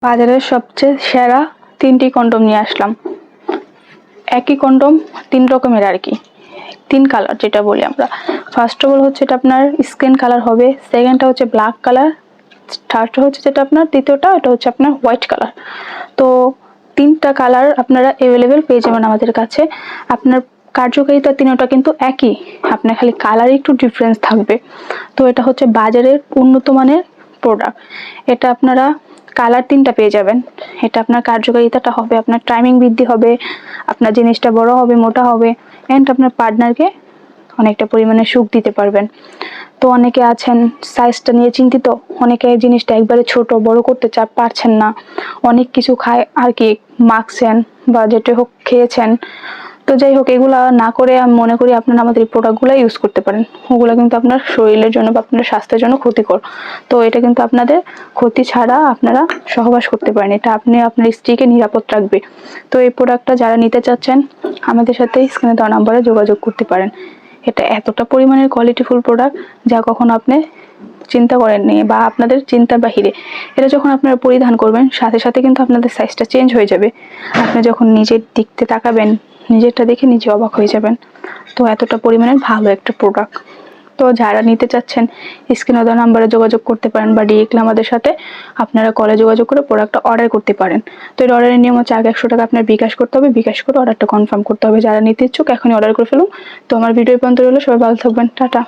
বাজারের সবচেয়ে সেরা 3টি কন্ডম নিয়ে আসলাম। একই কন্ডম 3 রকমের আর কি, 3 কালার যেটা বলি আমরা। ফার্স্ট অফ অল হচ্ছে এটা আপনার স্কিন কালার হবে, সেকেন্ডটা হচ্ছে ব্ল্যাক কালার, থার্ডটা হচ্ছে যেটা আপনার দ্বিতীয়টা এটা হচ্ছে আপনার হোয়াইট কালার। তো 3টা কালার আপনারা অ্যাভেলেবেল পেয়ে যাবেন আমাদের কাছে। আপনার কার্যকারিতা তিনটা কিন্তু একই, আপনার খালি কালারে একটু ডিফারেন্স থাকবে। তো এটা হচ্ছে বাজারের উন্নত মানের প্রোডাক্ট। এটা আপনারা কালার 3টা পেয়ে যাবেন। এটা আপনার কার্যকারিতাটা হবে, আপনার টাইমিং বৃদ্ধি হবে, আপনার জিনিসটা বড় হবে, মোটা হবে, অ্যান্ড আপনার পার্টনারকে অনেকটা পরিমাণে সুখ দিতে পারবেন। তো অনেকে আছেন সাইজটা নিয়ে চিন্তিত, অনেকে জিনিসটা একবারে ছোট বড় করতে পারছেন না, অনেক কিছু খায় আর কি, মাখছেন বা যেটা হোক খেয়েছেন। তো যাই হোক, এগুলা না করে আমি মনে করি আপনারা আমাদের এই প্রোডাক্টগুলো ইউজ করতে পারেন। ওগুলো কিন্তু আপনার শরীরের জন্য বা আপনার স্বাস্থ্যের জন্য ক্ষতিকর। তো এটা কিন্তু আপনাদের ক্ষতি ছাড়া আপনারা সহবাস করতে পারেন, এটা আপনি আপনার স্ত্রীকে নিরাপদ রাখবে। তো এই প্রোডাক্টটা যারা নিতে চাচ্ছেন আমাদের সাথে স্ক্রিনে দেওয়া নাম্বারে যোগাযোগ করতে পারেন। এটা এতটা পরিমাণের কোয়ালিটিফুল প্রোডাক্ট যা কখনো আপনি চিন্তা করেননি বা আপনাদের চিন্তার বাহিরে। এটা যখন আপনারা পরিধান করবেন সাথে সাথে কিন্তু আপনাদের সাইজটা চেঞ্জ হয়ে যাবে। আপনি যখন নিজের দিকতে তাকাবেন নিজেরটা দেখে নিজে অবাক হয়ে যাবেন। তো এতটা পরিমাণের ভালো একটা প্রোডাক্ট। তো যারা নিতে চাচ্ছেন স্ক্রিনে দেওয়া নাম্বারে যোগাযোগ করতে পারেন বা ডিরেক্টলি আমাদের সাথে আপনারা কলে যোগাযোগ করে প্রোডাক্টটা অর্ডার করতে পারেন। তো এর অর্ডারের নিয়ম হচ্ছে আগে 100 টাকা আপনার বিকাশ করতে হবে, বিকাশ করে অর্ডারটা কনফার্ম করতে হবে। যারা নিতে ইচ্ছুক এখনই অর্ডার করে ফেলুন। তো আমার ভিডিও পর্যন্ত রইলো, সবাই ভালো থাকবেন, টাটা।